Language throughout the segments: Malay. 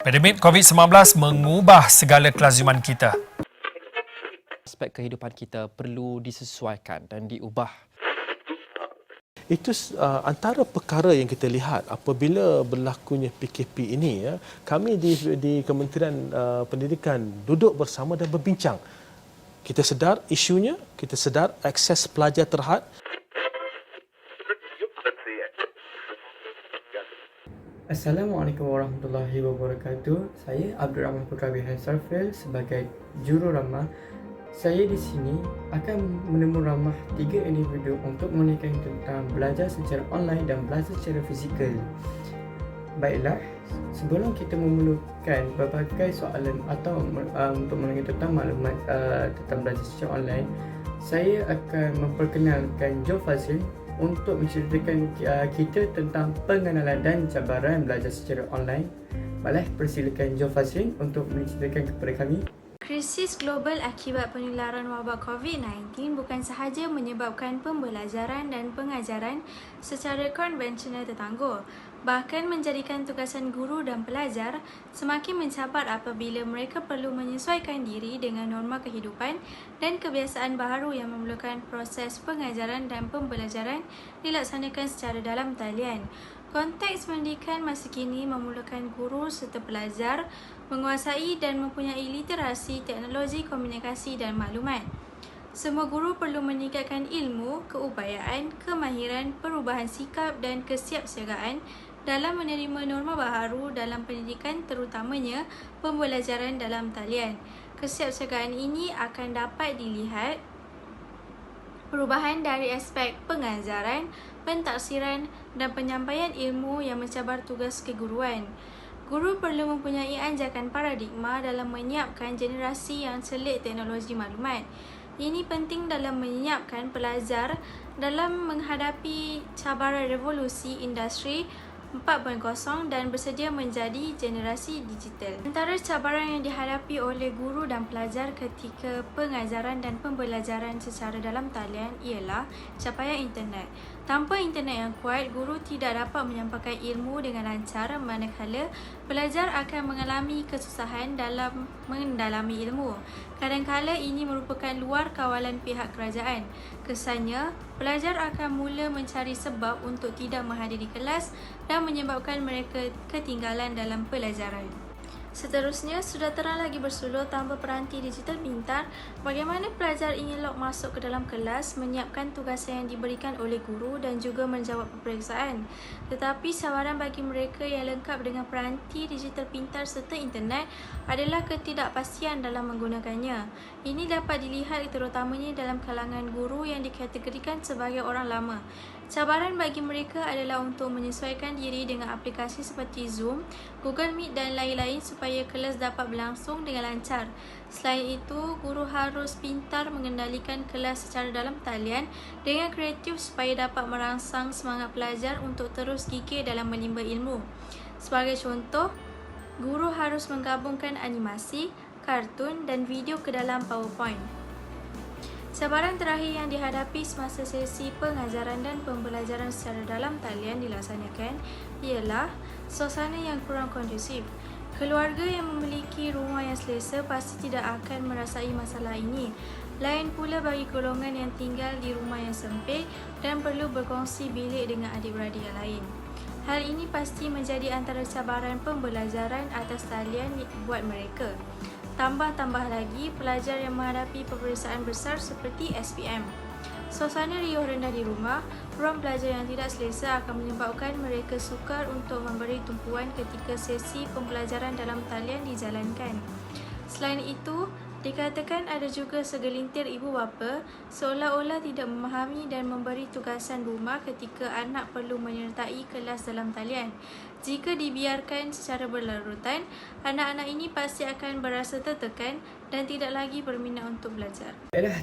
Pandemik COVID-19 mengubah segala kelaziman kita. Aspek kehidupan kita perlu disesuaikan dan diubah. Itu antara perkara yang kita lihat apabila berlakunya PKP ini. Kami di Kementerian Pendidikan duduk bersama dan berbincang. Kita sedar isunya, kita sedar akses pelajar terhad. Assalamualaikum warahmatullahi wabarakatuh. Saya Abdul Rahman Putra Bihan Sarfil sebagai jururamah. Saya di sini akan menemu ramah 3 individu untuk menekan tentang belajar secara online dan belajar secara fizikal. Baiklah, sebelum kita memerlukan berbagai soalan atau untuk mengenai tentang maklumat tentang belajar secara online, saya akan memperkenalkan Joe Fazil untuk menceritakan kita tentang pengenalan dan cabaran belajar secara online. Baiklah, persilakan Joe Fazil untuk menceritakan kepada kami. Krisis global akibat penularan wabak COVID-19 bukan sahaja menyebabkan pembelajaran dan pengajaran secara konvensional tertangguh, bahkan menjadikan tugasan guru dan pelajar semakin mencabar apabila mereka perlu menyesuaikan diri dengan norma kehidupan dan kebiasaan baharu yang memerlukan proses pengajaran dan pembelajaran dilaksanakan secara dalam talian. Konteks pendidikan masa kini memerlukan guru serta pelajar menguasai dan mempunyai literasi teknologi komunikasi dan maklumat. Semua guru perlu meningkatkan ilmu, keupayaan, kemahiran, perubahan sikap dan kesiapsiagaan dalam menerima norma baharu dalam pendidikan, terutamanya pembelajaran dalam talian. Kesiapsiagaan ini akan dapat dilihat perubahan dari aspek pengajaran, pentaksiran dan penyampaian ilmu yang mencabar tugas keguruan. Guru perlu mempunyai anjakan paradigma dalam menyiapkan generasi yang selit teknologi maklumat. Ini penting dalam menyiapkan pelajar dalam menghadapi cabaran revolusi industri 4.0 dan bersedia menjadi generasi digital. Antara cabaran yang dihadapi oleh guru dan pelajar ketika pengajaran dan pembelajaran secara dalam talian ialah capaian internet. Tanpa internet yang kuat, guru tidak dapat menyampaikan ilmu dengan lancar, manakala pelajar akan mengalami kesusahan dalam mendalami ilmu. Kadangkala ini merupakan luar kawalan pihak kerajaan. Kesannya, pelajar akan mula mencari sebab untuk tidak menghadiri kelas dan menyebabkan mereka ketinggalan dalam pelajaran. Seterusnya, sudah terang lagi bersuluh tanpa peranti digital pintar, bagaimana pelajar ingin log masuk ke dalam kelas, menyiapkan tugas yang diberikan oleh guru dan juga menjawab peperiksaan. Tetapi cabaran bagi mereka yang lengkap dengan peranti digital pintar serta internet adalah ketidakpastian dalam menggunakannya. Ini dapat dilihat terutamanya dalam kalangan guru yang dikategorikan sebagai orang lama. Cabaran bagi mereka adalah untuk menyesuaikan diri dengan aplikasi seperti Zoom, Google Meet dan lain-lain supaya kelas dapat berlangsung dengan lancar. Selain itu, guru harus pintar mengendalikan kelas secara dalam talian dengan kreatif supaya dapat merangsang semangat pelajar untuk terus gigih dalam menimba ilmu. Sebagai contoh, guru harus menggabungkan animasi, kartun dan video ke dalam PowerPoint. Cabaran terakhir yang dihadapi semasa sesi pengajaran dan pembelajaran secara dalam talian dilaksanakan ialah suasana yang kurang kondusif. Keluarga yang memiliki rumah yang selesa pasti tidak akan merasai masalah ini. Lain pula bagi golongan yang tinggal di rumah yang sempit dan perlu berkongsi bilik dengan adik-beradik yang lain. Hal ini pasti menjadi antara cabaran pembelajaran atas talian buat mereka. Tambah lagi, pelajar yang menghadapi peperiksaan besar seperti SPM. Suasana riuh rendah di rumah, ruang belajar yang tidak selesa akan menyebabkan mereka sukar untuk memberi tumpuan ketika sesi pembelajaran dalam talian dijalankan. Selain itu, dikatakan ada juga segelintir ibu bapa seolah-olah tidak memahami dan memberi tugasan rumah ketika anak perlu menyertai kelas dalam talian. Jika dibiarkan secara berlarutan, anak-anak ini pasti akan berasa tertekan dan tidak lagi berminat untuk belajar.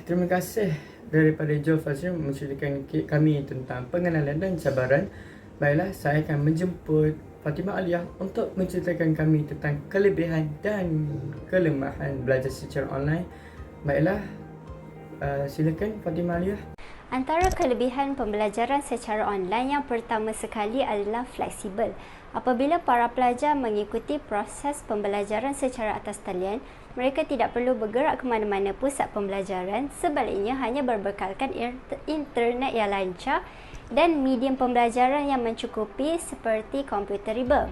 Terima kasih daripada Joe Fazil menceritakan kami tentang pengenalan dan cabaran. Baiklah, saya akan menjemput Fatimah Aliyah untuk menceritakan kami tentang kelebihan dan kelemahan belajar secara online. Baiklah, silakan Fatimah Aliyah. Antara kelebihan pembelajaran secara online yang pertama sekali adalah fleksibel. Apabila para pelajar mengikuti proses pembelajaran secara atas talian, mereka tidak perlu bergerak ke mana-mana pusat pembelajaran, sebaliknya hanya berbekalkan internet yang lancar dan medium pembelajaran yang mencukupi seperti komputer riba.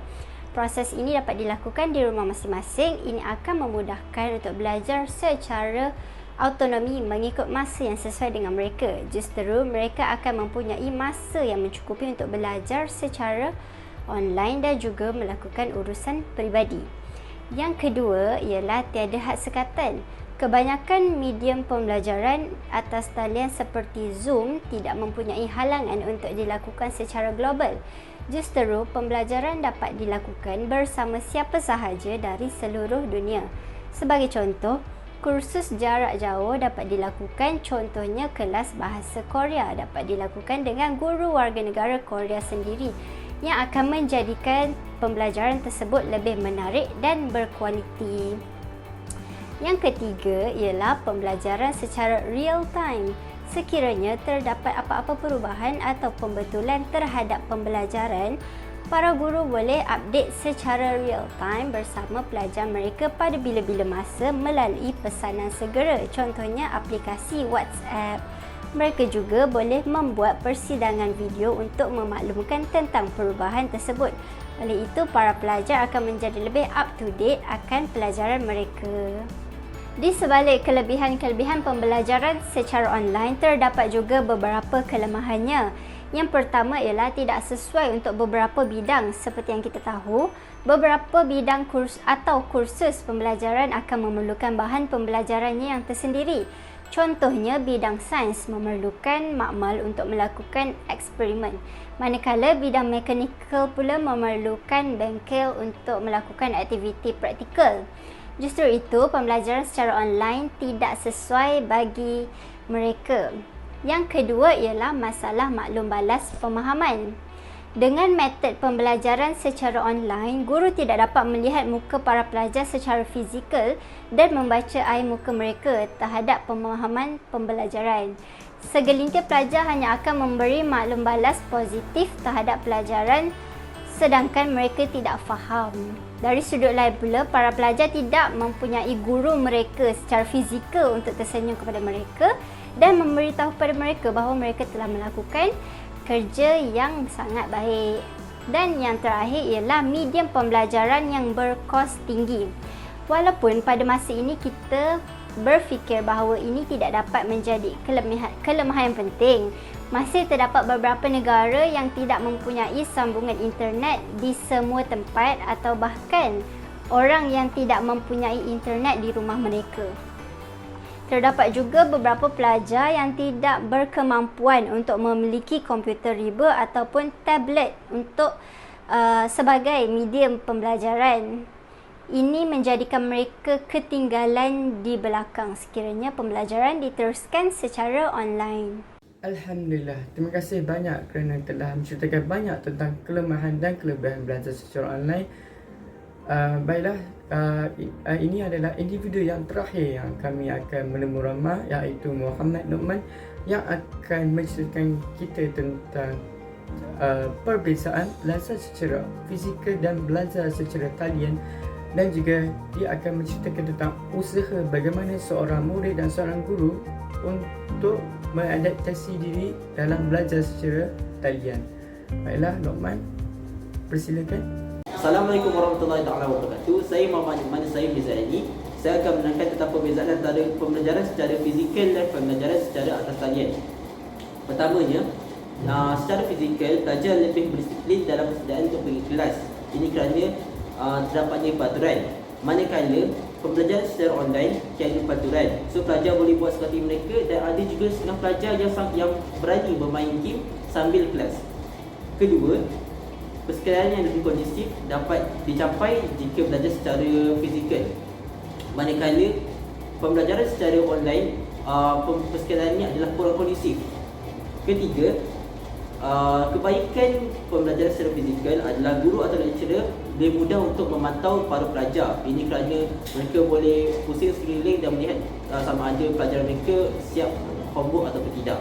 Proses ini dapat dilakukan di rumah masing-masing. Ini akan memudahkan untuk belajar secara autonomi mengikut masa yang sesuai dengan mereka. Justeru, mereka akan mempunyai masa yang mencukupi untuk belajar secara online dan juga melakukan urusan peribadi. Yang kedua ialah tiada had sekatan. Kebanyakan medium pembelajaran atas talian seperti Zoom tidak mempunyai halangan untuk dilakukan secara global. Justeru, pembelajaran dapat dilakukan bersama siapa sahaja dari seluruh dunia. Sebagai contoh, kursus jarak jauh dapat dilakukan, contohnya kelas bahasa Korea dapat dilakukan dengan guru warga negara Korea sendiri yang akan menjadikan pembelajaran tersebut lebih menarik dan berkualiti. Yang ketiga ialah pembelajaran secara real time. Sekiranya terdapat apa-apa perubahan atau pembetulan terhadap pembelajaran, para guru boleh update secara real time bersama pelajar mereka pada bila-bila masa melalui pesanan segera, contohnya aplikasi WhatsApp. Mereka juga boleh membuat persidangan video untuk memaklumkan tentang perubahan tersebut. Oleh itu, para pelajar akan menjadi lebih up to date akan pelajaran mereka. Di sebalik kelebihan-kelebihan pembelajaran secara online, terdapat juga beberapa kelemahannya. Yang pertama ialah tidak sesuai untuk beberapa bidang. Seperti yang kita tahu, beberapa bidang kursus pembelajaran akan memerlukan bahan pembelajarannya yang tersendiri. Contohnya, bidang sains memerlukan makmal untuk melakukan eksperimen. Manakala bidang mekanikal pula memerlukan bengkel untuk melakukan aktiviti praktikal. Justru itu, pembelajaran secara online tidak sesuai bagi mereka. Yang kedua ialah masalah maklum balas pemahaman. Dengan metod pembelajaran secara online, guru tidak dapat melihat muka para pelajar secara fizikal dan membaca air muka mereka terhadap pemahaman pembelajaran. Segelintir pelajar hanya akan memberi maklum balas positif terhadap pelajaran sedangkan mereka tidak faham. Dari sudut lain pula, para pelajar tidak mempunyai guru mereka secara fizikal untuk tersenyum kepada mereka dan memberitahu kepada mereka bahawa mereka telah melakukan kerja yang sangat baik. Dan yang terakhir ialah medium pembelajaran yang berkos tinggi. Walaupun pada masa ini kita berfikir bahawa ini tidak dapat menjadi kelemahan yang penting, masih terdapat beberapa negara yang tidak mempunyai sambungan internet di semua tempat atau bahkan orang yang tidak mempunyai internet di rumah mereka. Terdapat juga beberapa pelajar yang tidak berkemampuan untuk memiliki komputer riba ataupun tablet untuk sebagai medium pembelajaran. Ini menjadikan mereka ketinggalan di belakang sekiranya pembelajaran diteruskan secara online. Alhamdulillah, terima kasih banyak kerana telah menceritakan banyak tentang kelemahan dan kelebihan belajar secara online. Baiklah, ini adalah individu yang terakhir yang kami akan menemu ramah, iaitu Muhammad Nu'man, yang akan menceritakan kita tentang perbezaan belajar secara fizikal dan belajar secara talian, dan juga dia akan menceritakan tentang usaha bagaimana seorang murid dan seorang guru untuk mengadaptasi diri dalam belajar secara talian. Baiklah, Nu'man, persilakan. Assalamualaikum warahmatullahi wabarakatuh. Saya Muhammad Nu'man, saya Mizaini. Saya akan menerangkan tentang perbezaan antara pembelajaran secara fizikal dan pembelajaran secara atas talian. Pertamanya, secara fizikal, pelajar lebih berdisiplin dalam persediaan untuk pergi kelas. Ini kerana terdapatnya peraturan. Manakala pembelajaran secara online tiada peraturan, so pelajar boleh buat seperti mereka, dan ada juga setengah pelajar yang berani bermain game sambil kelas. Kedua, persekalaran yang lebih kondusif dapat dicapai jika belajar secara fizikal. Manakala pembelajaran secara online, persekalarannya adalah kurang kondusif. Ketiga, kebaikan pembelajaran secara fizikal adalah guru atau lecturer lebih mudah untuk memantau para pelajar. Ini kerana mereka boleh pusing sekeliling dan melihat sama ada pelajar mereka siap homework atau tidak.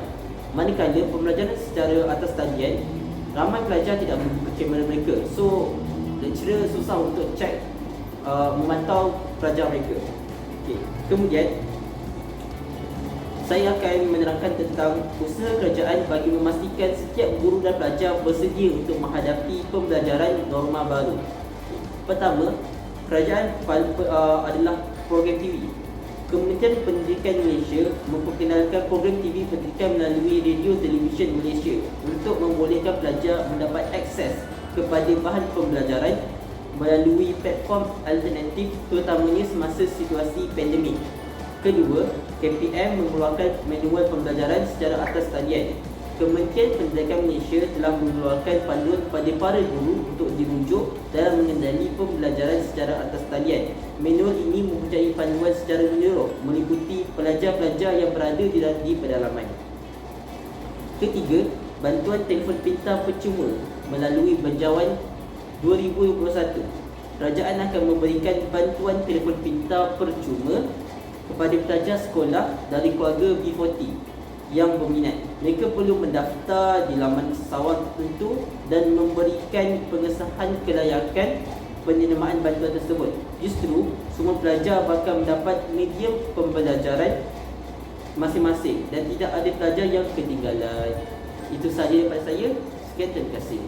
Manakala pembelajaran secara atas talian, ramai pelajar tidak membuka kamera mereka. So, lecturer susah untuk cek, memantau pelajar mereka. Okay. Kemudian, saya akan menerangkan tentang usaha kerajaan bagi memastikan setiap guru dan pelajar bersedia untuk menghadapi pembelajaran norma baru. Pertama, kerajaan adalah program TV. Kementerian Pendidikan Malaysia memperkenalkan program TV pendidikan melalui Radio Television Malaysia untuk membolehkan pelajar mendapat akses kepada bahan pembelajaran melalui platform alternatif terutamanya semasa situasi pandemik. Kedua, KPM mengeluarkan manual pembelajaran secara atas talian. Kementerian Pendidikan Malaysia telah mengeluarkan panduan kepada para guru untuk dirujuk dalam mengendali pembelajaran secara atas talian. Manual ini mempunyai panduan secara menyeluruh meliputi pelajar-pelajar yang berada di pedalaman. Ketiga, bantuan telefon pintar percuma melalui Belanjawan 2021. Kerajaan akan memberikan bantuan telefon pintar percuma kepada pelajar sekolah dari keluarga B40 yang berminat. Mereka perlu mendaftar di laman sawang tertentu dan memberikan pengesahan kelayakan penerimaan bantuan tersebut. Justru, semua pelajar bakal mendapat medium pembelajaran masing-masing dan tidak ada pelajar yang ketinggalan. Itu sahaja daripada saya. Sekian, terima kasih.